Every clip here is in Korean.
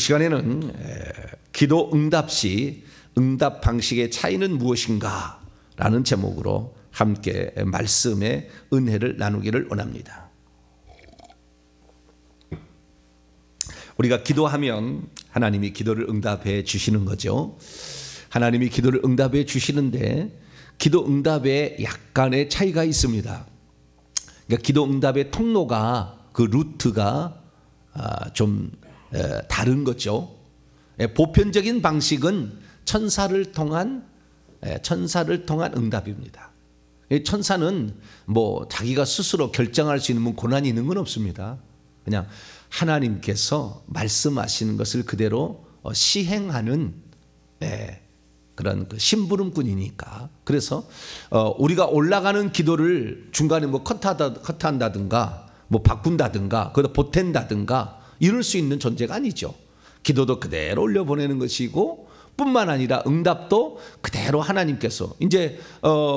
시간에는 기도 응답 시 응답 방식의 차이는 무엇인가 라는 제목으로 함께 말씀의 은혜를 나누기를 원합니다. 우리가 기도하면 하나님이 기도를 응답해 주시는 거죠. 하나님이 기도를 응답해 주시는데 기도 응답에 약간의 차이가 있습니다. 그러니까 기도 응답의 통로가, 그 루트가 좀 다른 거죠. 보편적인 방식은 천사를 통한 응답입니다. 천사는 뭐 자기가 스스로 결정할 수 있는 고난이 있는 건 없습니다. 그냥 하나님께서 말씀하시는 것을 그대로 시행하는 그런 심부름꾼이니까. 그래서 우리가 올라가는 기도를 중간에 뭐 컷한다든가 뭐 바꾼다든가 그것도 보탠다든가 이럴 수 있는 존재가 아니죠. 기도도 그대로 올려보내는 것이고 뿐만 아니라 응답도 그대로 하나님께서 이제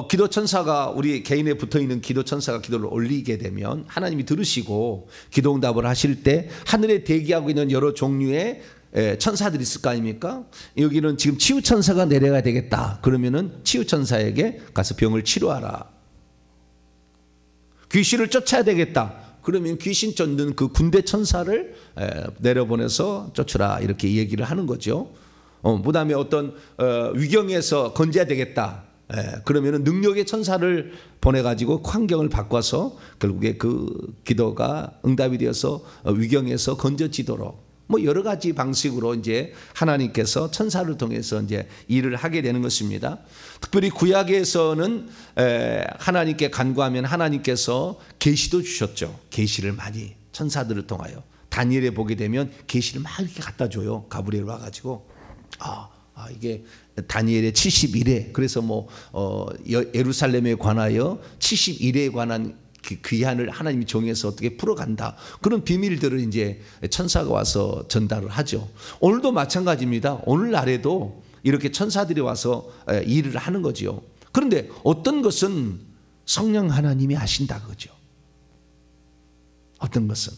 기도 천사가, 우리 개인에 붙어있는 기도 천사가 기도를 올리게 되면 하나님이 들으시고 기도 응답을 하실 때 하늘에 대기하고 있는 여러 종류의 천사들이 있을 거 아닙니까? 여기는 지금 치유천사가 내려가야 되겠다. 그러면은 치유천사에게 가서 병을 치료하라. 귀신을 쫓아야 되겠다. 그러면 귀신 쫓는 그 군대 천사를 내려보내서 쫓으라. 이렇게 얘기를 하는 거죠. 그 다음에 어떤 위경에서 건져야 되겠다. 그러면은 능력의 천사를 보내가지고 환경을 바꿔서 결국에 그 기도가 응답이 되어서 위경에서 건져지도록 뭐 여러 가지 방식으로 이제 하나님께서 천사를 통해서 이제 일을 하게 되는 것입니다. 특별히 구약에서는 하나님께 간구하면 하나님께서 계시도 주셨죠. 계시를 많이 천사들을 통하여 다니엘에 보게 되면 계시를 막 이렇게 갖다 줘요. 가브리엘 와가지고 이게 다니엘의 70일에, 그래서 뭐 예루살렘에 관하여 70일에 관한 기한을 하나님이 정해서 어떻게 풀어간다. 그런 비밀들을 이제 천사가 와서 전달을 하죠. 오늘도 마찬가지입니다. 오늘날에도 이렇게 천사들이 와서 일을 하는 거죠. 그런데 어떤 것은 성령 하나님이 하신다 그거죠. 어떤 것은.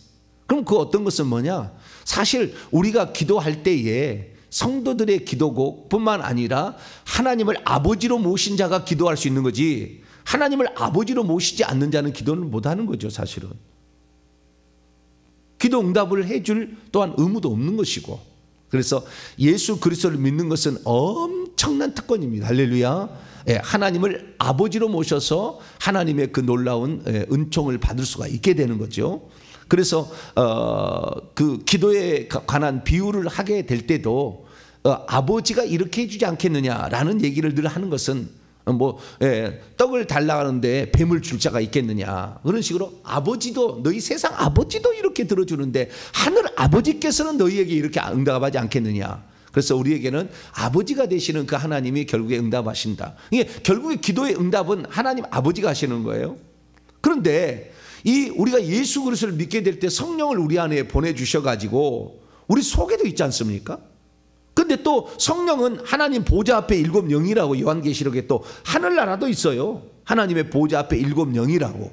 그럼 그 어떤 것은 뭐냐? 사실 우리가 기도할 때에 성도들의 기도곡뿐만 아니라 하나님을 아버지로 모신 자가 기도할 수 있는 거지, 하나님을 아버지로 모시지 않는 자는 기도는 못하는 거죠. 사실은 기도 응답을 해줄 또한 의무도 없는 것이고, 그래서 예수 그리스도를 믿는 것은 엄청난 특권입니다. 할렐루야. 하나님을 아버지로 모셔서 하나님의 그 놀라운 은총을 받을 수가 있게 되는 거죠. 그래서 그 기도에 관한 비유를 하게 될 때도 아버지가 이렇게 해주지 않겠느냐라는 얘기를 늘 하는 것은 떡을 달라가는데 뱀을 줄 자가 있겠느냐, 그런 식으로 아버지도, 너희 세상 아버지도 이렇게 들어주는데 하늘 아버지께서는 너희에게 이렇게 응답하지 않겠느냐. 그래서 우리에게는 아버지가 되시는 그 하나님이 결국에 응답하신다. 이게 결국에 기도의 응답은 하나님 아버지가 하시는 거예요. 그런데 우리가 예수 그리스도를 믿게 될 때 성령을 우리 안에 보내주셔가지고 우리 속에도 있지 않습니까? 근데 또 성령은 하나님 보좌 앞에 7 영이라고 요한계시록에 또 하늘나라도 있어요. 하나님의 보좌 앞에 7 영이라고.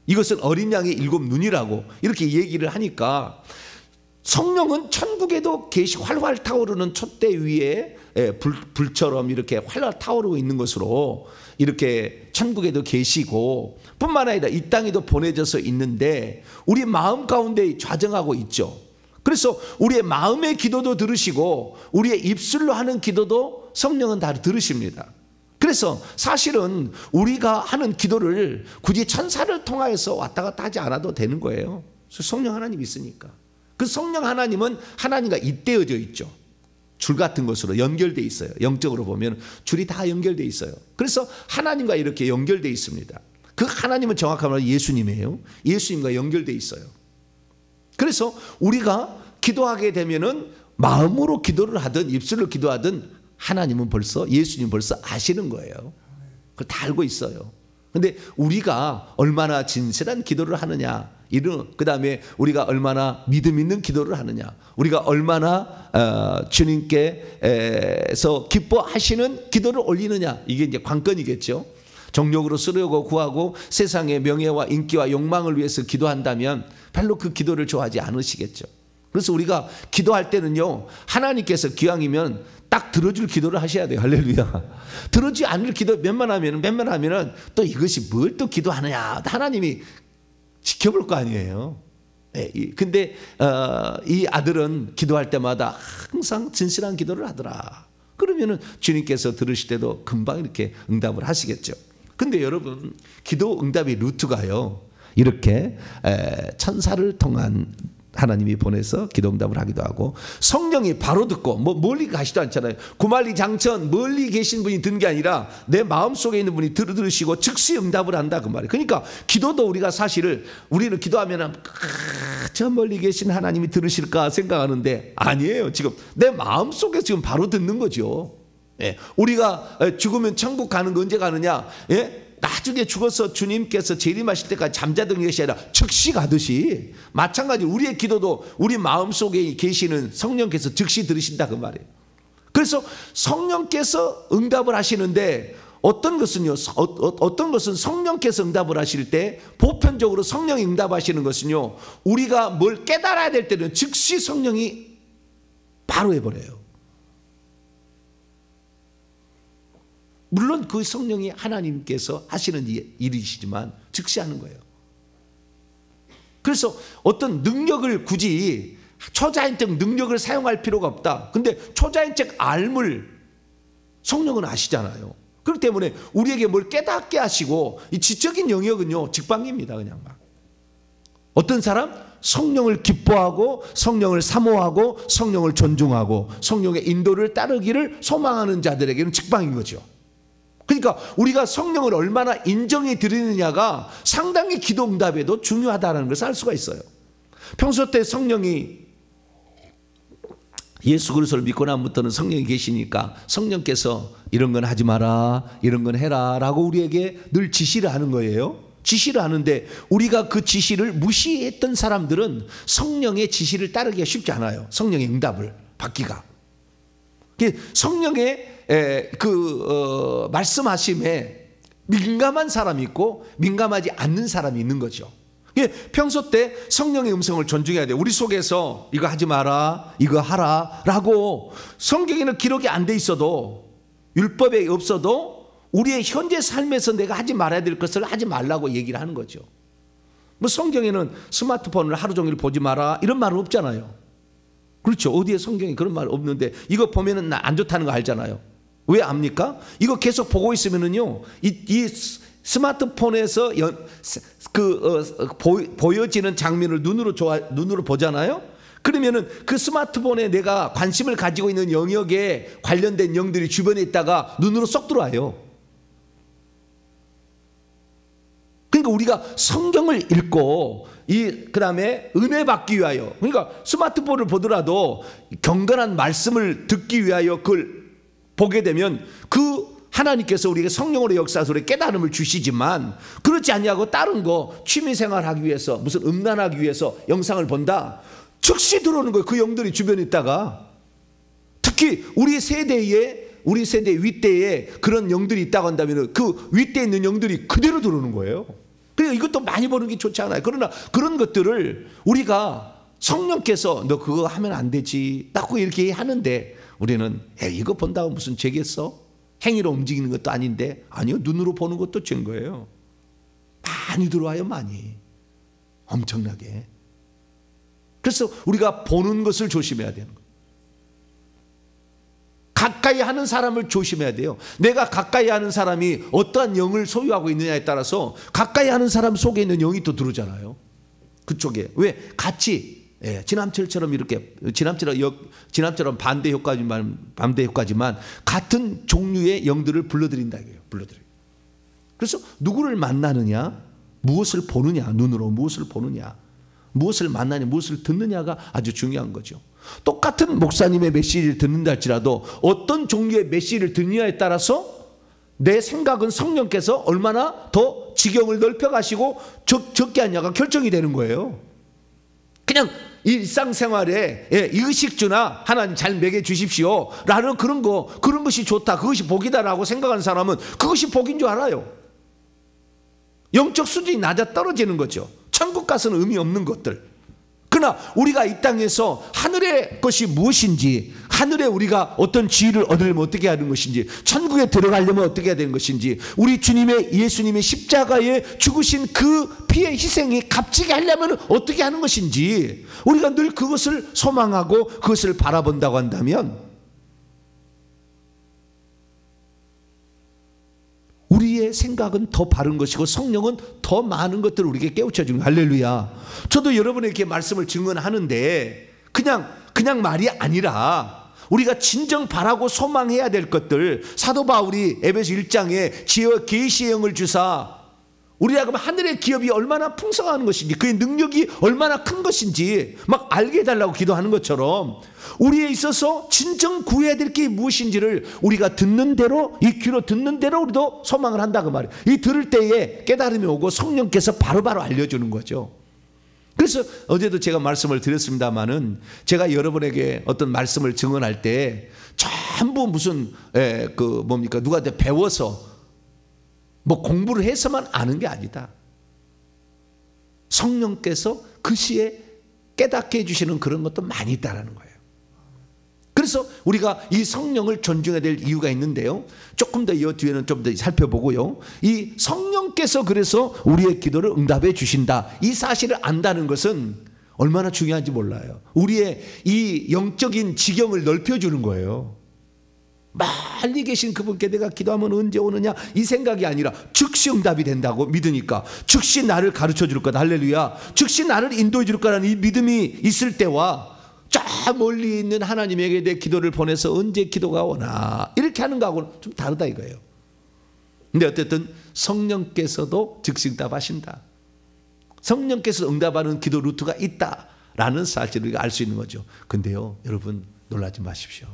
이것은 어린 양의 7 눈이라고 이렇게 얘기를 하니까 성령은 천국에도 활활 타오르는 촛대 위에 불처럼 이렇게 활활 타오르고 있는 것으로 이렇게 천국에도 계시고 뿐만 아니라 이 땅에도 보내져서 있는데 우리 마음 가운데 좌정하고 있죠. 그래서 우리의 마음의 기도도 들으시고 우리의 입술로 하는 기도도 성령은 다 들으십니다. 그래서 사실은 우리가 하는 기도를 굳이 천사를 통하여서 왔다 갔다 하지 않아도 되는 거예요. 성령 하나님이 있으니까. 그 성령 하나님은 하나님과 잇대어져 있죠. 줄 같은 것으로 연결되어 있어요. 영적으로 보면 줄이 다 연결되어 있어요. 그래서 하나님과 이렇게 연결되어 있습니다. 그 하나님은 정확하게 말하면 예수님이에요. 예수님과 연결되어 있어요. 그래서 우리가 기도하게 되면은 마음으로 기도를 하든 입술로 기도하든 하나님은 벌써, 예수님 벌써 아시는 거예요. 그걸 다 알고 있어요. 근데 우리가 얼마나 진실한 기도를 하느냐, 그 다음에 우리가 얼마나 믿음 있는 기도를 하느냐, 우리가 얼마나 주님께서 기뻐하시는 기도를 올리느냐, 이게 이제 관건이겠죠. 정욕으로 쓰려고 구하고 세상의 명예와 인기와 욕망을 위해서 기도한다면 별로 그 기도를 좋아하지 않으시겠죠. 그래서 우리가 기도할 때는요, 하나님께서 기왕이면 딱 들어줄 기도를 하셔야 돼요. 할렐루야. 들어주지 않을 기도 몇만 하면은 또 이것이 뭘 또 기도하느냐. 하나님이 지켜볼 거 아니에요. 근데 이 아들은 기도할 때마다 항상 진실한 기도를 하더라. 그러면은 주님께서 들으실 때도 금방 이렇게 응답을 하시겠죠. 근데 여러분, 기도 응답의 루트가요, 이렇게 천사를 통한 하나님이 보내서 기도 응답을 하기도 하고, 성령이 바로 듣고, 뭐 멀리 가시도 않잖아요. 구만리장천 멀리 계신 분이 든 게 아니라 내 마음속에 있는 분이 들으시고 즉시 응답을 한다, 그 말이에요. 그러니까 기도도 우리가 사실을, 우리는 기도하면 저 멀리 계신 하나님이 들으실까 생각하는데 아니에요. 지금 내 마음속에 지금 바로 듣는 거죠. 우리가 죽으면 천국 가는 거 언제 가느냐? 나중에 죽어서 주님께서 재림하실 때까지 잠자던 것이 아니라 즉시 가듯이, 마찬가지로 우리의 기도도 우리 마음속에 계시는 성령께서 즉시 들으신다, 그 말이에요. 그래서 성령께서 응답을 하시는데, 어떤 것은요, 어떤 것은 성령께서 응답을 하실 때, 보편적으로 성령이 응답하시는 것은요, 우리가 뭘 깨달아야 될 때는 즉시 성령이 바로 해버려요. 물론 그 성령이 하나님께서 하시는 일이시지만 즉시 하는 거예요. 그래서 어떤 능력을, 굳이 초자연적 능력을 사용할 필요가 없다. 근데 초자연적 알물 성령은 아시잖아요. 그렇기 때문에 우리에게 뭘 깨닫게 하시고, 이 지적인 영역은요, 직방입니다. 그냥 막. 어떤 사람? 성령을 기뻐하고 성령을 사모하고 성령을 존중하고 성령의 인도를 따르기를 소망하는 자들에게는 직방인 거죠. 그러니까 우리가 성령을 얼마나 인정해 드리느냐가 상당히 기도 응답에도 중요하다는 것을 알 수가 있어요. 평소 때 성령이, 예수 그리스도를 믿고 나부터는 성령이 계시니까 성령께서 이런 건 하지 마라, 이런 건 해라 라고 우리에게 늘 지시를 하는 거예요. 지시를 하는데, 우리가 그 지시를 무시했던 사람들은 성령의 지시를 따르기가 쉽지 않아요. 성령의 응답을 받기가. 성령의 말씀하심에 민감한 사람이 있고 민감하지 않는 사람이 있는 거죠. 평소 때 성령의 음성을 존중해야 돼요. 우리 속에서 이거 하지 마라, 이거 하라 라고 성경에는 기록이 안 돼 있어도, 율법에 없어도 우리의 현재 삶에서 내가 하지 말아야 될 것을 하지 말라고 얘기를 하는 거죠. 뭐 성경에는 스마트폰을 하루 종일 보지 마라 이런 말은 없잖아요. 그렇죠. 어디에 성경에 그런 말 없는데, 이거 보면은 안 좋다는 거 알잖아요. 왜 압니까? 이거 계속 보고 있으면은요, 이 스마트폰에서 보여지는 장면을 눈으로 보잖아요. 그러면은 그 스마트폰에 내가 관심을 가지고 있는 영역에 관련된 영들이 주변에 있다가 눈으로 쏙 들어와요. 그러니까 우리가 성경을 읽고 그다음에 은혜 받기 위하여, 그러니까 스마트폰을 보더라도 경건한 말씀을 듣기 위하여 그걸 보게 되면 그 하나님께서 우리에게 성령으로 역사하셔서 우리에게 깨달음을 주시지만, 그렇지 않냐고 다른 거 취미생활 하기 위해서, 무슨 음란하기 위해서 영상을 본다, 즉시 들어오는 거예요. 그 영들이 주변에 있다가. 특히 우리 세대 윗대에 그런 영들이 있다고 한다면 그 윗대에 있는 영들이 그대로 들어오는 거예요. 그러니까 이것도 많이 보는 게 좋지 않아요. 그러나 그런 것들을 우리가, 성령께서 너 그거 하면 안 되지 라고 이렇게 하는데, 우리는 이거 본다고 무슨 죄겠어? 행위로 움직이는 것도 아닌데. 아니요, 눈으로 보는 것도 죄인 거예요. 많이 들어와요, 많이. 엄청나게. 그래서 우리가 보는 것을 조심해야 되는 거예요. 가까이 하는 사람을 조심해야 돼요. 내가 가까이 하는 사람이 어떠한 영을 소유하고 있느냐에 따라서 가까이 하는 사람 속에 있는 영이 또 들어오잖아요. 그쪽에. 왜? 같이, 지남철처럼 이렇게, 지남처럼 반대 효과지만 같은 종류의 영들을 불러들인다 이거예요. 그래서 누구를 만나느냐, 무엇을 보느냐, 눈으로 무엇을 보느냐, 무엇을 만나냐, 무엇을 듣느냐가 아주 중요한 거죠. 똑같은 목사님의 메시지를 듣는다 할지라도 어떤 종류의 메시지를 듣느냐에 따라서 내 생각은 성령께서 얼마나 더 지경을 넓혀가시고 적게 하냐가 결정이 되는 거예요. 그냥 일상생활에 의식주나 하나님 잘 먹여주십시오 라는 그런 것이 좋다, 그것이 복이다라고 생각하는 사람은 그것이 복인 줄 알아요. 영적 수준이 낮아 떨어지는 거죠. 천국 가서는 의미 없는 것들, 그러나 우리가 이 땅에서 하늘의 것이 무엇인지, 하늘에 우리가 어떤 지위를 얻으려면 어떻게 하는 것인지, 천국에 들어가려면 어떻게 해야 되는 것인지, 우리 주님의 예수님의 십자가에 죽으신 그 피의 희생이 값지게 하려면 어떻게 하는 것인지 우리가 늘 그것을 소망하고 그것을 바라본다고 한다면 우리의 생각은 더 바른 것이고 성령은 더 많은 것들을 우리에게 깨우쳐 주는 거예요. 할렐루야. 저도 여러분에게 말씀을 증언하는데 그냥 말이 아니라 우리가 진정 바라고 소망해야 될 것들, 사도 바울이 에베소 1장에 지혜와 계시의 영을 주사 우리가 하늘의 기업이 얼마나 풍성한 것인지, 그의 능력이 얼마나 큰 것인지 막 알게 해달라고 기도하는 것처럼 우리에 있어서 진정 구해야 될 게 무엇인지를 우리가 듣는 대로, 이 귀로 듣는 대로 우리도 소망을 한다 그 말이에요. 이 들을 때에 깨달음이 오고 성령께서 바로바로 알려주는 거죠. 그래서 어제도 제가 말씀을 드렸습니다마는, 제가 여러분에게 어떤 말씀을 증언할 때 전부 무슨 누구한테 배워서 뭐 공부를 해서만 아는 게 아니다. 성령께서 그 시에 깨닫게 해주시는 그런 것도 많이 있다라는 거예요. 그래서 우리가 이 성령을 존중해야 될 이유가 있는데요, 조금 더 이 뒤에는 좀 더 살펴보고요, 이 성령께서 그래서 우리의 기도를 응답해 주신다, 이 사실을 안다는 것은 얼마나 중요한지 몰라요. 우리의 이 영적인 지경을 넓혀주는 거예요. 멀리 계신 그분께 내가 기도하면 언제 오느냐 이 생각이 아니라 즉시 응답이 된다고 믿으니까, 즉시 나를 가르쳐 줄 거다. 할렐루야. 즉시 나를 인도해 줄 거라는 이 믿음이 있을 때와 저 멀리 있는 하나님에게 내 기도를 보내서 언제 기도가 오나 이렇게 하는 거하고는 좀 다르다 이거예요. 근데 어쨌든 성령께서도 즉시 응답하신다, 성령께서 응답하는 기도 루트가 있다라는 사실을 우리가 알 수 있는 거죠. 근데요 여러분, 놀라지 마십시오.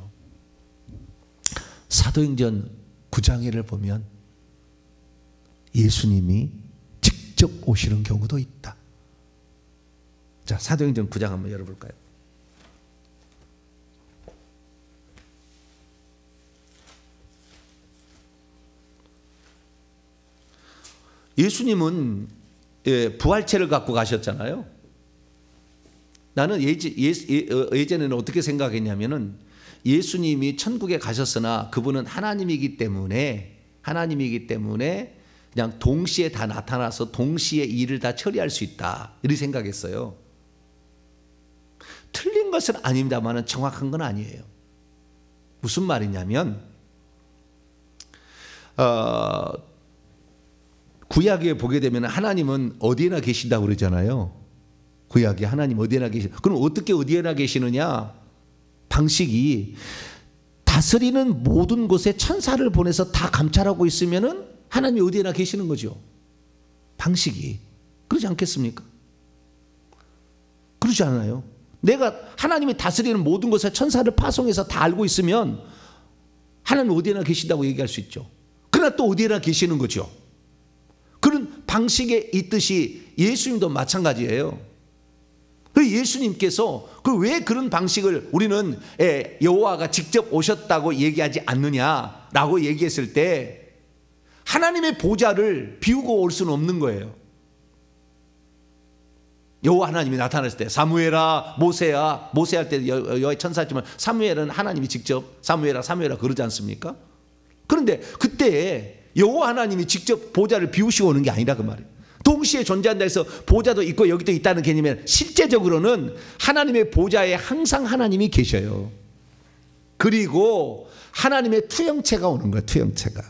사도행전 9장에를 보면 예수님이 직접 오시는 경우도 있다. 자, 사도행전 9장 한번 열어볼까요? 예수님은 부활체를 갖고 가셨잖아요. 나는 예전에는 어떻게 생각했냐면은, 예수님이 천국에 가셨으나 그분은 하나님이기 때문에 그냥 동시에 다 나타나서 동시에 일을 다 처리할 수 있다, 이렇게 생각했어요. 틀린 것은 아닙니다만 정확한 건 아니에요. 무슨 말이냐면, 구약에 보게 되면 하나님은 어디에나 계신다고 그러잖아요. 구약에 하나님 어디에나 계신. 그럼 어떻게 어디에나 계시느냐? 방식이 다스리는 모든 곳에 천사를 보내서 다 감찰하고 있으면은 하나님이 어디에나 계시는 거죠. 방식이 그러지 않겠습니까? 그러지 않아요. 내가 하나님이 다스리는 모든 곳에 천사를 파송해서 다 알고 있으면 하나님 어디에나 계신다고 얘기할 수 있죠. 그러나 또 어디에나 계시는 거죠. 그런 방식에 있듯이 예수님도 마찬가지예요. 예수님께서 왜 그런 방식을 우리는 여호와가 직접 오셨다고 얘기하지 않느냐라고 얘기했을 때, 하나님의 보좌를 비우고 올 수는 없는 거예요. 여호와 하나님이 나타났을 때 사무엘아 모세야, 모세 할 때 여호와의 천사였지만 사무엘은 하나님이 직접 사무엘아 그러지 않습니까? 그런데 그때 여호와 하나님이 직접 보좌를 비우시고 오는 게 아니라 그 말이에요. 동시에 존재한다 해서 보좌도 있고 여기도 있다는 개념이 실제적으로는 하나님의 보좌에 항상 하나님이 계셔요. 그리고 하나님의 투영체가 오는 거예요. 투영체가.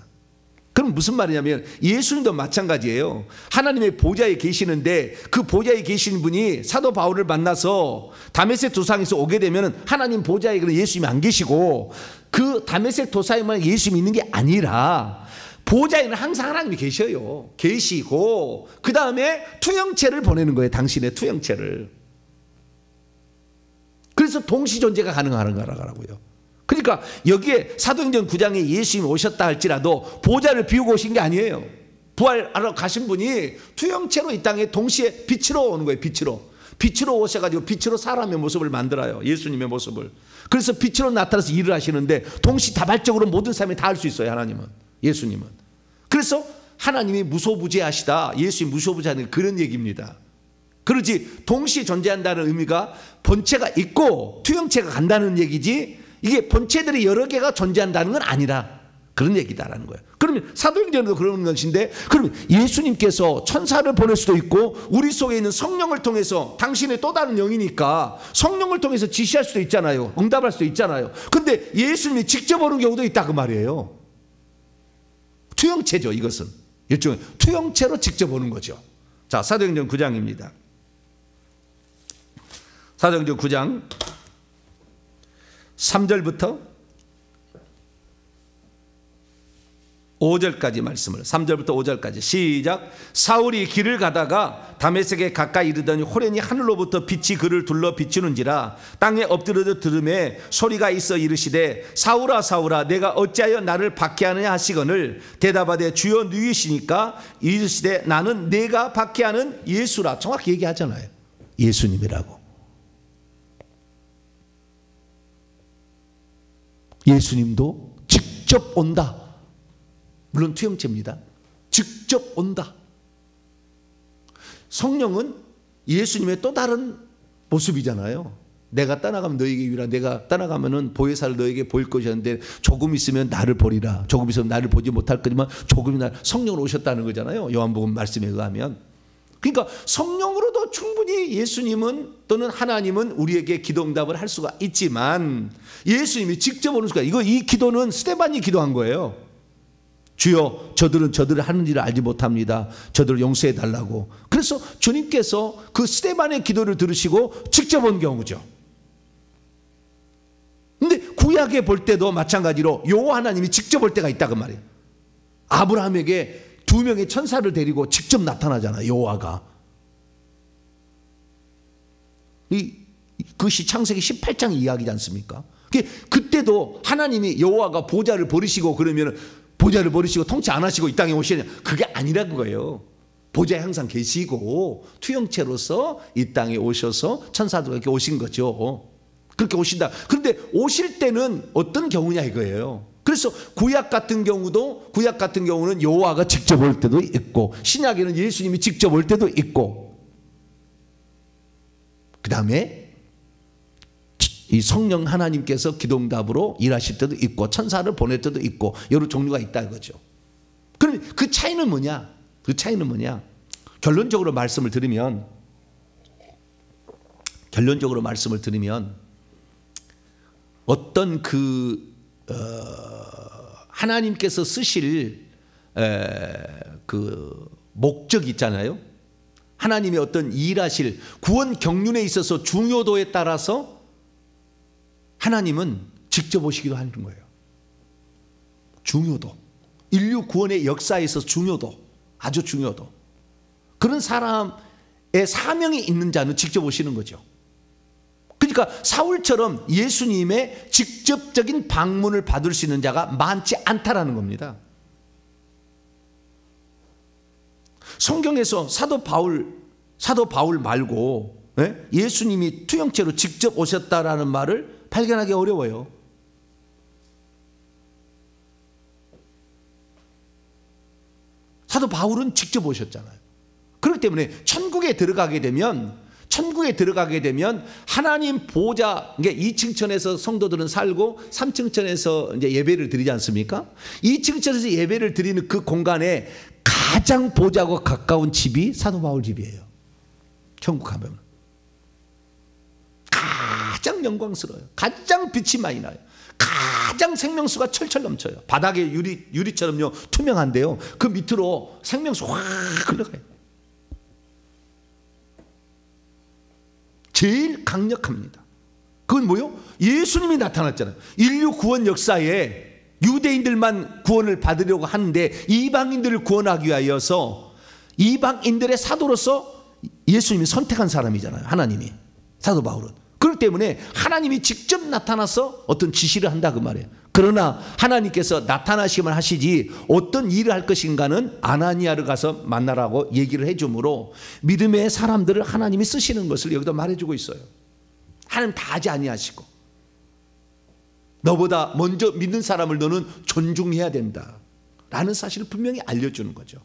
그럼 무슨 말이냐면 예수님도 마찬가지예요. 하나님의 보좌에 계시는데 그 보좌에 계신 분이 사도 바울을 만나서 다메섹 도상에서 오게 되면 하나님 보좌에 예수님이 안 계시고, 그 다메섹 도상에만 예수님이 있는 게 아니라 보좌에는 항상 하나님이 계셔요. 계시고 그 다음에 투영체를 보내는 거예요. 당신의 투영체를. 그래서 동시 존재가 가능한 거라고요. 그러니까 여기에 사도행전 9장에 예수님이 오셨다 할지라도 보좌를 비우고 오신 게 아니에요. 부활하러 가신 분이 투영체로 이 땅에 동시에 빛으로 오는 거예요. 빛으로 오셔가지고 빛으로 사람의 모습을 만들어요. 예수님의 모습을. 그래서 빛으로 나타나서 일을 하시는데 동시다발적으로 모든 사람이 다 할 수 있어요. 예수님은. 그래서 하나님이 무소부재하시다, 예수님 무소부재하는 그런 얘기입니다. 그러지 동시에 존재한다는 의미가 본체가 있고 투영체가 간다는 얘기지, 이게 본체들이 여러 개가 존재한다는 건 아니라 그런 얘기다라는 거예요. 그러면 사도행전에도 그런 것인데, 그러면 예수님께서 천사를 보낼 수도 있고 우리 속에 있는 성령을 통해서, 당신의 또 다른 영이니까 성령을 통해서 지시할 수도 있잖아요. 응답할 수도 있잖아요. 근데 예수님이 직접 오는 경우도 있다 그 말이에요. 투영체죠. 이것은 일종의 투영체로 직접 오는 거죠. 자, 사도행전 9장입니다. 사도행전 9장 3절부터 5절까지 말씀을, 3절부터 5절까지 시작. 사울이 길을 가다가 다메섹에 가까이 이르더니 호련히 하늘로부터 빛이 그를 둘러 비추는지라 땅에 엎드려 들음에 소리가 있어 이르시되 사울아 사울아 내가 어찌하여 나를 박해하느냐 하시거늘 대답하되 주여 누구시니까 이르시되 나는 내가 박해하는 예수라. 정확히 얘기하잖아요. 예수님이라고. 예수님도 직접 온다. 물론 투영체입니다. 직접 온다. 성령은 예수님의 또 다른 모습이잖아요. 내가 떠나가면 너에게 유라. 내가 떠나가면은 보혜사를 너에게 보일 것이었는데 조금 있으면 나를 보리라. 조금 있으면 나를 보지 못할 거지만 조금이 성령으로 오셨다는 거잖아요. 요한복음 말씀에 의하면. 그러니까 성령으로도 충분히 예수님은 또는 하나님은 우리에게 기도 응답을 할 수가 있지만 예수님이 직접 오는 수가, 이 기도는 스데반이 기도한 거예요. 주여 저들은 저들을 하는지를 알지 못합니다. 저들을 용서해 달라고. 그래서 주님께서 그 스데반의 기도를 들으시고 직접 온 경우죠. 근데 구약에 볼 때도 마찬가지로 여호와 하나님이 직접 올 때가 있다 그 말이에요. 아브라함에게 2명의 천사를 데리고 직접 나타나잖아요. 여호와가. 그것이 창세기 18장 이야기지 않습니까? 그때도 하나님이 여호와가 보좌를 버리시고 그러면 보좌를 버리시고 통치 안 하시고 이 땅에 오시냐, 그게 아니라는 거예요. 보좌에 항상 계시고 투영체로서 이 땅에 오셔서 천사들에게 오신 거죠. 그렇게 오신다. 그런데 오실 때는 어떤 경우냐 이거예요. 그래서 구약 같은 경우는 여호와가 직접 올 때도 있고 신약에는 예수님이 직접 올 때도 있고, 그 다음에 이 성령 하나님께서 기도응답으로 일하실 때도 있고 천사를 보낼 때도 있고 여러 종류가 있다 이거죠. 그럼 그 차이는 뭐냐? 결론적으로 말씀을 드리면 어떤 하나님께서 쓰실 그 목적 있잖아요. 하나님의 어떤 일하실 구원 경륜에 있어서 중요도에 따라서 하나님은 직접 오시기도 하는 거예요. 중요도, 인류 구원의 역사에서 중요도, 아주 중요도, 그런 사람의 사명이 있는 자는 직접 오시는 거죠. 그러니까 사울처럼 예수님의 직접적인 방문을 받을 수 있는 자가 많지 않다라는 겁니다. 성경에서 사도 바울 말고 예수님이 투영체로 직접 오셨다라는 말을 발견하기 어려워요. 사도 바울은 직접 오셨잖아요. 그렇기 때문에 천국에 들어가게 되면 하나님 보좌, 2층 천에서 성도들은 살고 3층 천에서 이제 예배를 드리지 않습니까? 2층 천에서 예배를 드리는 그 공간에 가장 보좌와 가까운 집이 사도 바울 집이에요. 천국 가면 가장 영광스러워요. 가장 빛이 많이 나요. 가장 생명수가 철철 넘쳐요. 바닥에 유리처럼요 투명한데요, 그 밑으로 생명수 확 흘러가요. 제일 강력합니다. 그건 뭐요? 예수님이 나타났잖아요. 인류 구원 역사에 유대인들만 구원을 받으려고 하는데 이방인들을 구원하기 위하여서 이방인들의 사도로서 예수님이 선택한 사람이잖아요. 하나님이. 사도 바울은. 그렇기 때문에 하나님이 직접 나타나서 어떤 지시를 한다 그 말이에요. 그러나 하나님께서 나타나시면 하시지 어떤 일을 할 것인가는 아나니아를 가서 만나라고 얘기를 해주므로 믿음의 사람들을 하나님이 쓰시는 것을 여기다 말해주고 있어요. 하나님 다 하지 아니하시고 너보다 먼저 믿는 사람을 너는 존중해야 된다 라는 사실을 분명히 알려주는 거죠.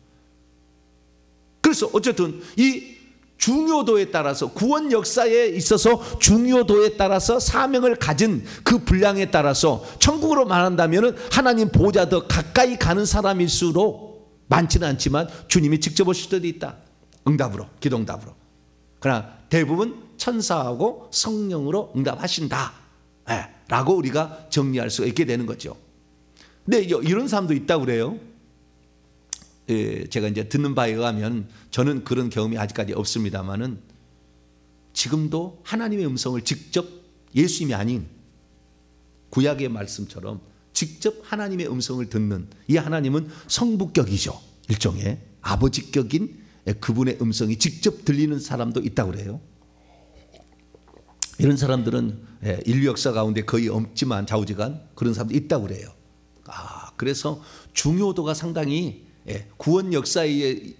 그래서 어쨌든 이 중요도에 따라서, 구원 역사에 있어서 중요도에 따라서 사명을 가진 그 분량에 따라서 천국으로 말한다면 하나님 보좌 더 가까이 가는 사람일수록 많지는 않지만 주님이 직접 오실 때도 있다. 응답으로, 기도응답으로. 그러나 대부분 천사하고 성령으로 응답하신다, 라고 우리가 정리할 수가 있게 되는 거죠. 근데 이런 사람도 있다고 그래요. 제가 이제 듣는 바에 의하면, 저는 그런 경험이 아직까지 없습니다만은 지금도 하나님의 음성을 직접, 예수님이 아닌 구약의 말씀처럼 직접 하나님의 음성을 듣는 이 하나님은 성부격이죠. 일종의 아버지격인 그분의 음성이 직접 들리는 사람도 있다고 그래요. 이런 사람들은 인류 역사 가운데 거의 없지만 좌우지간 그런 사람도 있다고 그래요. 그래서 중요도가 상당히 구원 역사에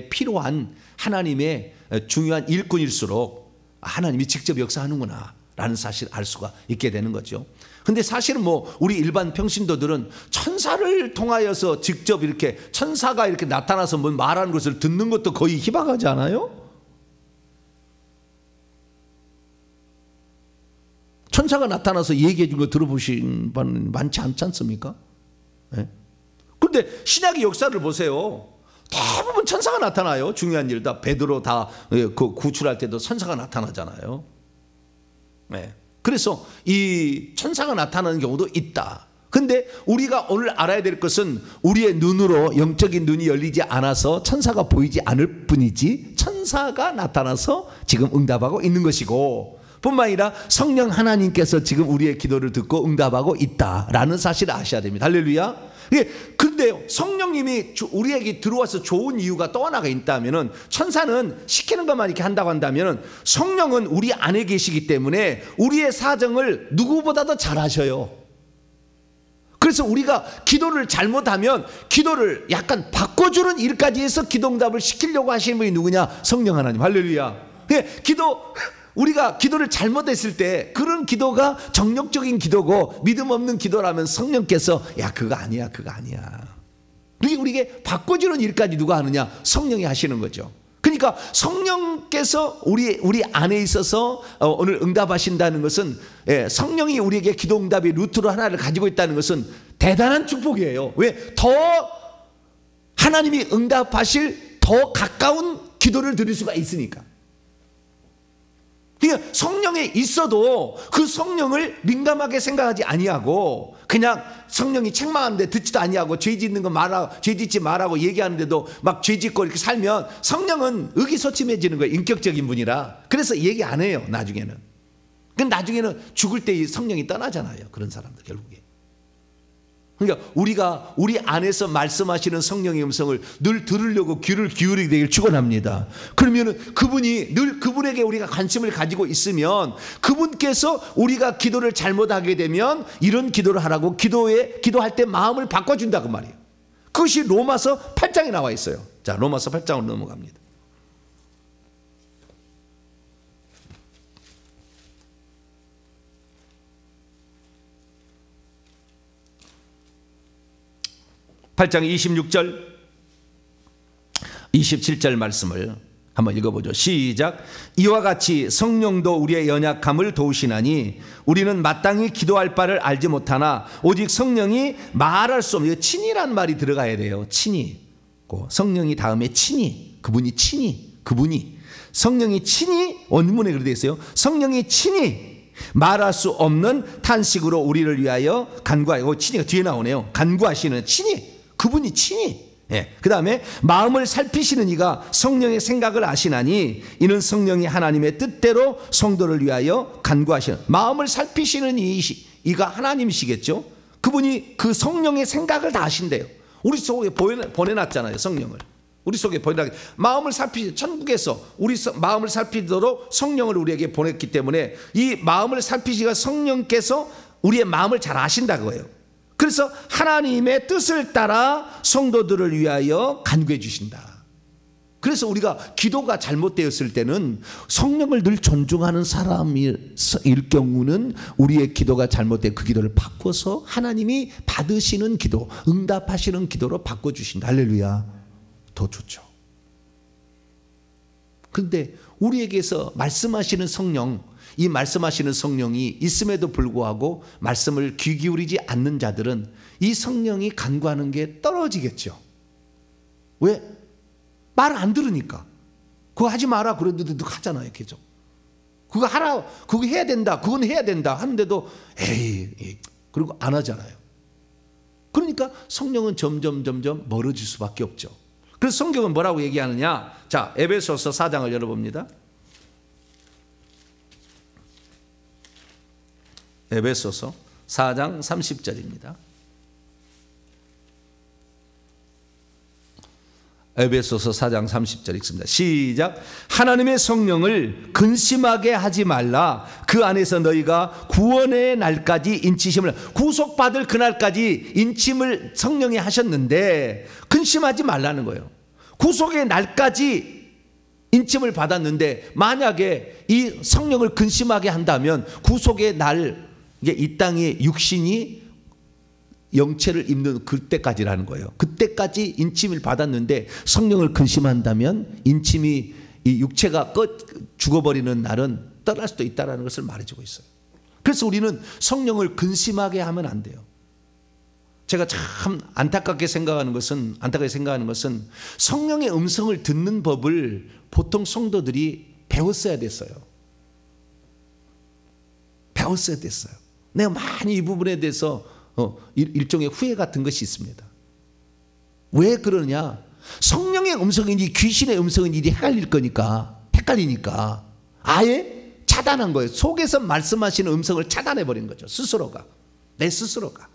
필요한 하나님의 중요한 일꾼일수록 하나님이 직접 역사하는구나 라는 사실을 알 수가 있게 되는 거죠. 근데 사실은 우리 일반 평신도들은 천사를 통하여서 직접 이렇게 천사가 이렇게 나타나서 말하는 것을 듣는 것도 거의 희박하지 않아요? 천사가 나타나서 얘기해 준 거 들어보신 분 많지 않지 않습니까? 그런데 신약의 역사를 보세요. 대부분 천사가 나타나요. 중요한 일 다, 베드로 다 구출할 때도 천사가 나타나잖아요. 그래서 이 천사가 나타나는 경우도 있다. 근데 우리가 오늘 알아야 될 것은 우리의 눈으로, 영적인 눈이 열리지 않아서 천사가 보이지 않을 뿐이지 천사가 나타나서 지금 응답하고 있는 것이고, 뿐만 아니라 성령 하나님께서 지금 우리의 기도를 듣고 응답하고 있다라는 사실을 아셔야 됩니다. 할렐루야. 그런데 성령님이 우리에게 들어와서 좋은 이유가 또 하나가 있다면, 천사는 시키는 것만 이렇게 한다고 한다면 성령은 우리 안에 계시기 때문에 우리의 사정을 누구보다도 잘 아셔요. 그래서 우리가 기도를 잘못하면 기도를 약간 바꿔주는 일까지 해서 기도응답을 시키려고 하시는 분이 누구냐? 성령 하나님. 할렐루야. 우리가 기도를 잘못했을 때 그런 기도가 정력적인 기도고 믿음 없는 기도라면 성령께서 그거 아니야, 그거 아니야. 우리에게 바꿔주는 일까지 누가 하느냐? 성령이 하시는 거죠. 그러니까 성령께서 우리 안에 있어서 오늘 응답하신다는 것은, 성령이 우리에게 기도 응답의 루트로 하나를 가지고 있다는 것은 대단한 축복이에요. 왜? 더 하나님이 응답하실 더 가까운 기도를 드릴 수가 있으니까. 그러니까 성령에 있어도 그 성령을 민감하게 생각하지 아니하고, 그냥 성령이 책망하는데 듣지도 아니하고 죄 짓는 거 말하고, 죄 짓지 말라고 얘기하는데도 막 죄 짓고 이렇게 살면 성령은 의기소침해지는 거예요. 인격적인 분이라. 그래서 얘기 안 해요, 나중에는. 근데 나중에는 죽을 때 이 성령이 떠나잖아요, 그런 사람들 결국에. 그러니까 우리가 우리 안에서 말씀하시는 성령의 음성을 늘 들으려고 귀를 기울이게 되길 축원합니다. 그러면 그분이 늘, 그분에게 우리가 관심을 가지고 있으면 그분께서 우리가 기도를 잘못하게 되면 이런 기도를 하라고 기도할 때 마음을 바꿔준다, 그 말이에요. 그것이 로마서 8장에 나와 있어요. 자, 로마서 8장으로 넘어갑니다. (8장) 26절 27절 말씀을 한번 읽어보죠. 시작. 이와 같이 성령도 우리의 연약함을 도우시나니 우리는 마땅히 기도할 바를 알지 못하나 오직 성령이 말할 수 없는, 친이란 말이 들어가야 돼요. 친이. 성령이 다음에 친이, 그분이 성령이 친히, 원문에 그렇게 되어 있어요. 성령이 친히 말할 수 없는 탄식으로 우리를 위하여 간구하고, 친히가 뒤에 나오네요. 간구하시는 친히, 그분이 친히. 그 다음에 마음을 살피시는 이가 성령의 생각을 아시나니 이는 성령이 하나님의 뜻대로 성도를 위하여 간구하시는, 마음을 살피시는 이가 하나님이시겠죠. 그분이 그 성령의 생각을 다 아신대요. 우리 속에 보내놨잖아요, 성령을. 우리 속에 보내놨, 마음을 천국에서 우리 마음을 살피도록 성령을 우리에게 보냈기 때문에 이 마음을 살피시가 성령께서 우리의 마음을 잘 아신다 그거예요. 그래서 하나님의 뜻을 따라 성도들을 위하여 간구해 주신다. 그래서 우리가 기도가 잘못되었을 때는 성령을 늘 존중하는 사람일 경우는 우리의 기도가 잘못돼 그 기도를 바꿔서 하나님이 받으시는 기도, 응답하시는 기도로 바꿔주신다. 할렐루야. 더 좋죠. 그런데 우리에게서 말씀하시는 성령, 이 말씀하시는 성령이 있음에도 불구하고 말씀을 귀 기울이지 않는 자들은 이 성령이 간구하는 게 떨어지겠죠. 왜? 말 안 들으니까. 그거 하지 마라 그랬는데도 하잖아요, 계속. 그거 하라, 그거 해야 된다, 그건 해야 된다 하는데도 에이 그리고 안 하잖아요. 그러니까 성령은 점점 멀어질 수밖에 없죠. 그래서 성경은 뭐라고 얘기하느냐? 자, 에베소서 4장을 열어봅니다. 에베소서 4장 30절입니다. 에베소서 4장 30절 읽습니다. 시작. 하나님의 성령을 근심하게 하지 말라. 그 안에서 너희가 구원의 날까지 인치심을, 구속받을 그날까지 인침을 성령이 하셨는데 근심하지 말라는 거예요. 구속의 날까지 인침을 받았는데 만약에 이 성령을 근심하게 한다면 구속의 날, 이게 이 땅에 육신이 영체를 입는 그때까지라는 거예요. 그때까지 인침을 받았는데 성령을 근심한다면 인침이, 이 육체가 죽어버리는 날은 떠날 수도 있다는 것을 말해주고 있어요. 그래서 우리는 성령을 근심하게 하면 안 돼요. 제가 참 안타깝게 생각하는 것은 성령의 음성을 듣는 법을 보통 성도들이 배웠어야 됐어요. 내가 많이 이 부분에 대해서 일종의 후회 같은 것이 있습니다. 왜 그러냐? 성령의 음성인지 귀신의 음성인지 헷갈리니까 아예 차단한 거예요. 속에서 말씀하시는 음성을 차단해버린 거죠. 내 스스로가.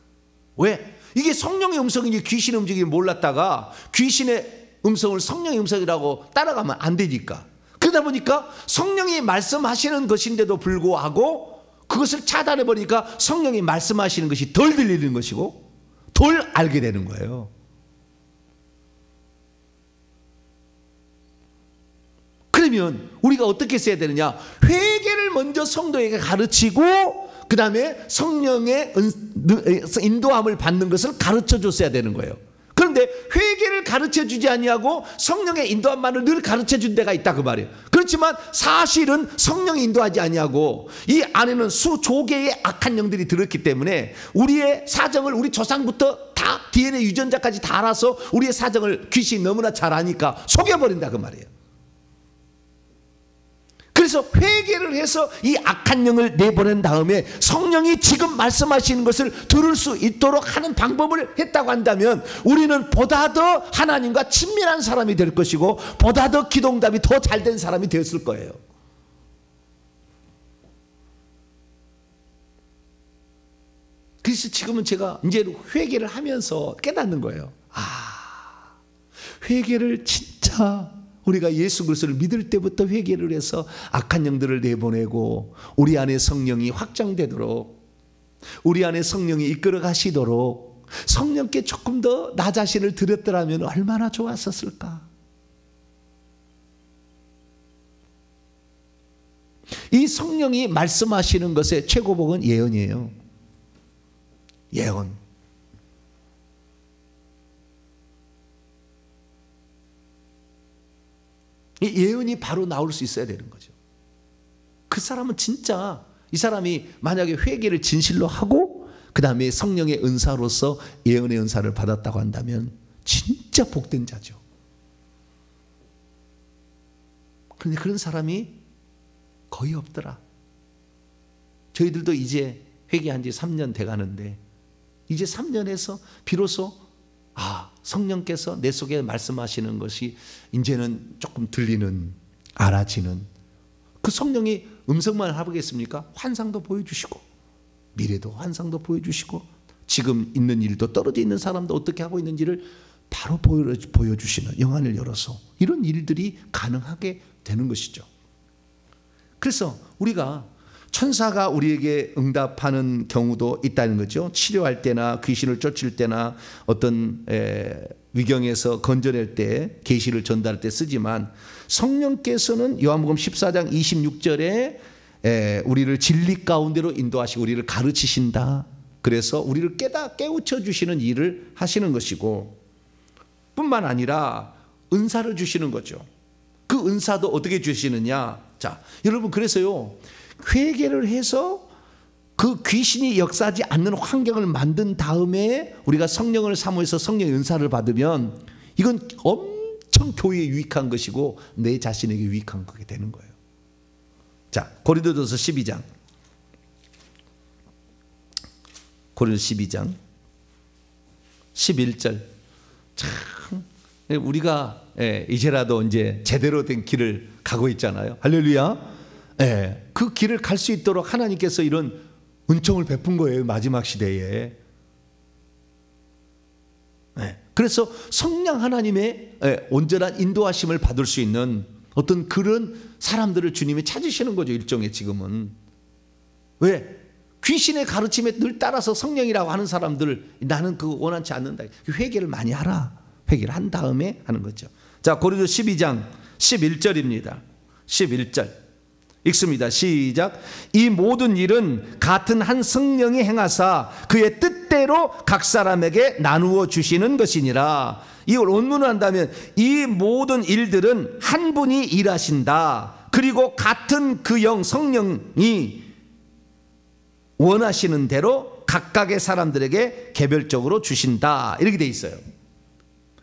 왜? 이게 성령의 음성인지 귀신의 음성인지 몰랐다가 귀신의 음성을 성령의 음성이라고 따라가면 안 되니까. 그러다 보니까 성령이 말씀하시는 것인데도 불구하고 그것을 차단해버리니까 성령이 말씀하시는 것이 덜 들리는 것이고 덜 알게 되는 거예요. 그러면 우리가 어떻게 써야 되느냐? 회개를 먼저 성도에게 가르치고 그 다음에 성령의 인도함을 받는 것을 가르쳐 줬어야 되는 거예요. 그런데 회개를 가르쳐 주지 아니하고 성령의 인도함만을 늘 가르쳐 준 데가 있다 그 말이에요. 그렇지만 사실은 성령이 인도하지 아니하고 이 안에는 수조개의 악한 영들이 들었기 때문에 우리의 사정을 우리 조상부터 다 DNA 유전자까지 다 알아서 우리의 사정을 귀신이 너무나 잘 아니까 속여버린다 그 말이에요. 그래서 회개를 해서 이 악한 영을 내보낸 다음에 성령이 지금 말씀하시는 것을 들을 수 있도록 하는 방법을 했다고 한다면 우리는 보다 더 하나님과 친밀한 사람이 될 것이고 보다 더 기도응답이 더 잘된 사람이 되었을 거예요. 그래서 지금은 제가 이제 회개를 하면서 깨닫는 거예요. 회개를 진짜 우리가 예수 그리스도를 믿을 때부터 회개를 해서 악한 영들을 내보내고 우리 안에 성령이 확장되도록 우리 안에 성령이 이끌어 가시도록 성령께 조금 더 나 자신을 드렸더라면 얼마나 좋았었을까. 이 성령이 말씀하시는 것의 최고복은 예언이에요. 예언. 이 예언이 바로 나올 수 있어야 되는 거죠. 그 사람은 진짜 이 사람이 만약에 회개를 진실로 하고 그 다음에 성령의 은사로서 예언의 은사를 받았다고 한다면 진짜 복된 자죠. 그런데 그런 사람이 거의 없더라. 저희들도 이제 회개한 지 3년 돼가는데 이제 3년에서 비로소 성령께서 내 속에 말씀하시는 것이 이제는 조금 들리는, 알아지는, 그 성령이 음성만 하겠습니까? 환상도 보여주시고 미래도 환상도 보여주시고 지금 있는 일도 떨어져 있는 사람도 어떻게 하고 있는지를 바로 보여주시는, 영안을 열어서 이런 일들이 가능하게 되는 것이죠. 그래서 우리가 천사가 우리에게 응답하는 경우도 있다는 거죠. 치료할 때나 귀신을 쫓을 때나 어떤 위경에서 건져낼 때, 계시를 전달할 때 쓰지만 성령께서는 요한복음 14장 26절에 우리를 진리 가운데로 인도하시고 우리를 가르치신다. 그래서 우리를 깨우쳐 주시는 일을 하시는 것이고 뿐만 아니라 은사를 주시는 거죠. 그 그 은사도 어떻게 주시느냐? 자, 여러분, 그래서요, 회개를 해서 그 귀신이 역사하지 않는 환경을 만든 다음에 우리가 성령을 사모해서 성령의 은사를 받으면 이건 엄청 교회에 유익한 것이고 내 자신에게 유익한 거게 되는 거예요. 자, 고린도전서 12장. 고린도 12장 11절. 참 우리가 이제라도 이제 제대로 된 길을 가고 있잖아요. 할렐루야. 그 길을 갈 수 있도록 하나님께서 이런 은총을 베푼 거예요. 마지막 시대에. 그래서 성령 하나님의 온전한 인도하심을 받을 수 있는 어떤 그런 사람들을 주님이 찾으시는 거죠. 일종의 지금은. 왜? 귀신의 가르침에 늘 따라서 성령이라고 하는 사람들, 나는 그거 원하지 않는다. 회개를 많이 하라. 회개를 한 다음에 하는 거죠. 자, 고린도 12장 11절입니다. 11절 읽습니다. 시작. 이 모든 일은 같은 한 성령이 행하사 그의 뜻대로 각 사람에게 나누어 주시는 것이니라. 이걸 원문을 한다면 이 모든 일들은 한 분이 일하신다. 그리고 같은 그 영 성령이 원하시는 대로 각각의 사람들에게 개별적으로 주신다. 이렇게 돼 있어요.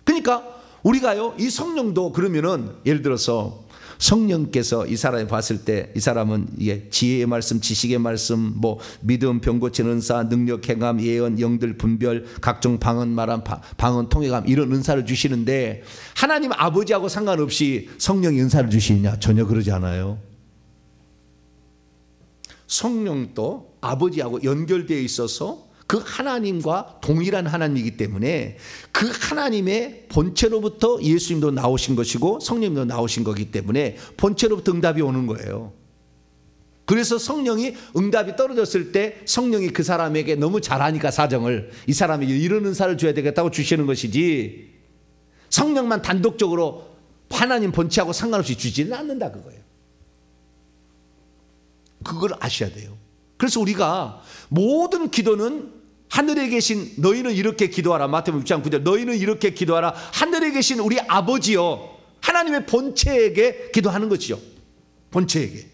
그러니까 우리가요, 이 성령도 그러면은 예를 들어서 성령께서 이 사람이 봤을 때 이 사람은 이게 지혜의 말씀, 지식의 말씀, 뭐 믿음, 병 고치는 은사, 능력, 행함, 예언, 영들 분별, 각종 방언 말함, 방언 통역함, 이런 은사를 주시는데 하나님 아버지하고 상관없이 성령이 은사를 주시느냐? 전혀 그러지 않아요. 성령도 아버지하고 연결되어 있어서 그 하나님과 동일한 하나님이기 때문에 그 하나님의 본체로부터 예수님도 나오신 것이고 성령님도 나오신 거기 때문에 본체로부터 응답이 오는 거예요. 그래서 성령이 응답이 떨어졌을 때 성령이 그 사람에게 너무 잘하니까 사정을 이 사람에게 이런 은사를 줘야 되겠다고 주시는 것이지 성령만 단독적으로 하나님 본체하고 상관없이 주지는 않는다 그거예요. 그걸 아셔야 돼요. 그래서 우리가 모든 기도는 하늘에 계신 너희는 이렇게 기도하라. 마태복음 6장 9절 너희는 이렇게 기도하라. 하늘에 계신 우리 아버지여 하나님의 본체에게 기도하는 거지요. 본체에게.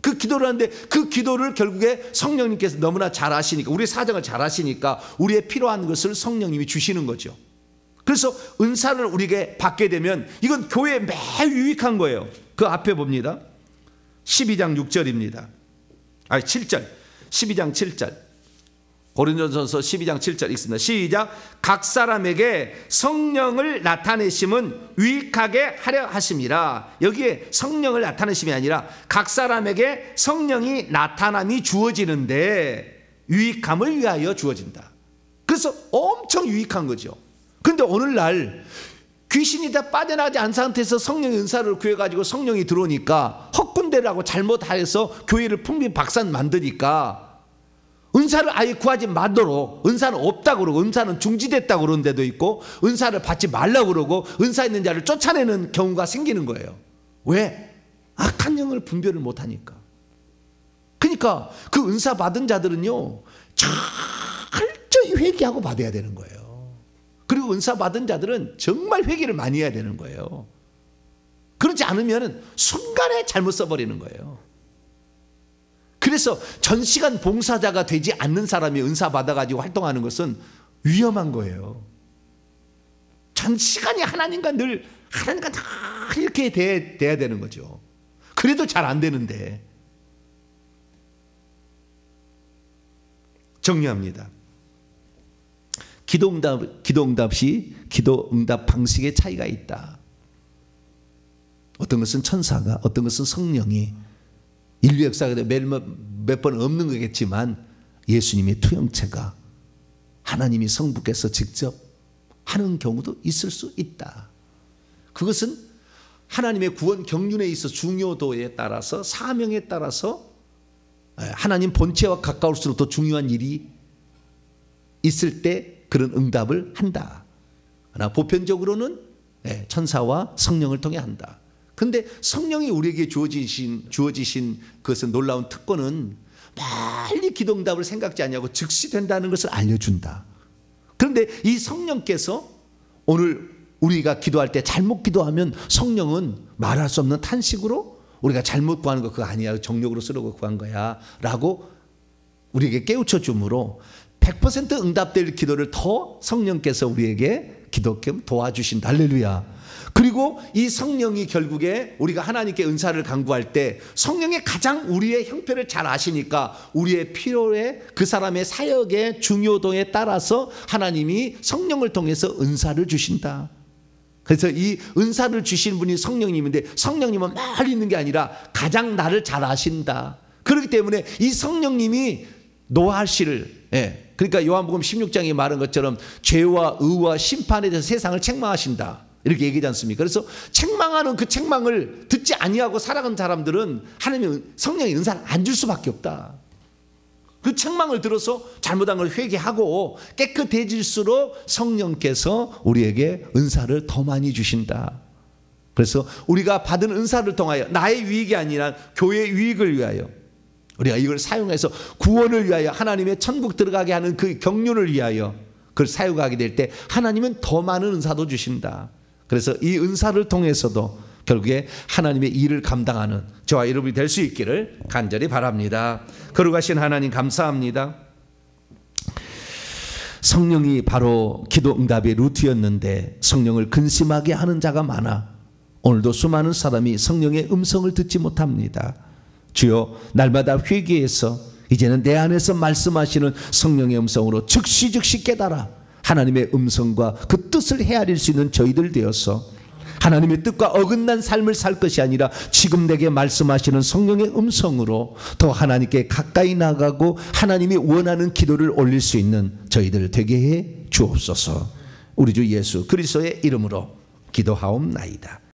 그 기도를 하는데 그 기도를 결국에 성령님께서 너무나 잘 아시니까 우리의 사정을 잘 아시니까 우리의 필요한 것을 성령님이 주시는 거죠. 그래서 은사를 우리에게 받게 되면 이건 교회에 매우 유익한 거예요. 그 앞에 봅니다. 12장 6절입니다. 7절 12장 7절 고린도전서 12장 7절 읽습니다. 시작. 각 사람에게 성령을 나타내심은 유익하게 하려 하심이라. 여기에 성령을 나타내심이 아니라 각 사람에게 성령이 나타남이 주어지는데 유익함을 위하여 주어진다. 그래서 엄청 유익한 거죠. 그런데 오늘날 귀신이 다 빠져나가지 않은 상태에서 성령의 은사를 구해가지고 성령이 들어오니까 헛군대라고 잘못해서 교회를 풍비 박산 만드니까 은사를 아예 구하지 말도록 은사는 없다고 그러고 은사는 중지됐다고 그러는 데도 있고 은사를 받지 말라고 그러고 은사 있는 자를 쫓아내는 경우가 생기는 거예요. 왜? 악한 영을 분별을 못하니까. 그러니까 그 은사 받은 자들은요 철저히 회개하고 받아야 되는 거예요. 그리고 은사 받은 자들은 정말 회개를 많이 해야 되는 거예요. 그렇지 않으면 순간에 잘못 써버리는 거예요. 그래서 전시간 봉사자가 되지 않는 사람이 은사 받아가지고 활동하는 것은 위험한 거예요. 전시간이 하나님과 늘 하나님과 다 이렇게 돼야 되는 거죠. 그래도 잘 안 되는데. 정리합니다. 기도응답 시 기도응답 방식의 차이가 있다. 어떤 것은 천사가, 어떤 것은 성령이, 인류 역사가 몇 번 없는 거겠지만 예수님의 투영체가 하나님이 성부께서 직접 하는 경우도 있을 수 있다. 그것은 하나님의 구원 경륜에 있어 중요도에 따라서 사명에 따라서 하나님 본체와 가까울수록 더 중요한 일이 있을 때 그런 응답을 한다. 그러나 보편적으로는 천사와 성령을 통해 한다. 그런데 성령이 우리에게 주어지신 그것은 놀라운 특권은 빨리 기도응답을 생각지 않냐고 즉시 된다는 것을 알려준다. 그런데 이 성령께서 오늘 우리가 기도할 때 잘못 기도하면 성령은 말할 수 없는 탄식으로 우리가 잘못 구하는 거 그거 아니야, 정욕으로 쓰려고 구한 거야 라고 우리에게 깨우쳐 주므로 100% 응답될 기도를 더 성령께서 우리에게 기도케 도와주신다. 할렐루야. 그리고 이 성령이 결국에 우리가 하나님께 은사를 간구할 때 성령이 가장 우리의 형편을 잘 아시니까 우리의 필요에 그 사람의 사역의 중요도에 따라서 하나님이 성령을 통해서 은사를 주신다. 그래서 이 은사를 주신 분이 성령님인데 성령님은 멀리 있는 게 아니라 가장 나를 잘 아신다. 그렇기 때문에 이 성령님이 노하시를, 그러니까 요한복음 16장에 말한 것처럼 죄와 의와 심판에 대해서 세상을 책망하신다 이렇게 얘기하지 않습니까? 그래서 책망하는 그 책망을 듣지 아니하고 살아간 사람들은 하나님의 성령의 은사를 안 줄 수밖에 없다. 그 책망을 들어서 잘못한 걸 회개하고 깨끗해질수록 성령께서 우리에게 은사를 더 많이 주신다. 그래서 우리가 받은 은사를 통하여 나의 유익이 아니라 교회의 유익을 위하여 우리가 이걸 사용해서 구원을 위하여 하나님의 천국 들어가게 하는 그 경륜을 위하여 그걸 사용하게 될 때 하나님은 더 많은 은사도 주신다. 그래서 이 은사를 통해서도 결국에 하나님의 일을 감당하는 저와 여러분이 될 수 있기를 간절히 바랍니다. 거룩하신 하나님 감사합니다. 성령이 바로 기도 응답의 루트였는데 성령을 근심하게 하는 자가 많아 오늘도 수많은 사람이 성령의 음성을 듣지 못합니다. 주여 날마다 회개해서 이제는 내 안에서 말씀하시는 성령의 음성으로 즉시 깨달아 하나님의 음성과 그 뜻을 헤아릴 수 있는 저희들 되어서 하나님의 뜻과 어긋난 삶을 살 것이 아니라 지금 내게 말씀하시는 성령의 음성으로 더 하나님께 가까이 나가고 하나님이 원하는 기도를 올릴 수 있는 저희들 되게 해 주옵소서. 우리 주 예수 그리스도의 이름으로 기도하옵나이다.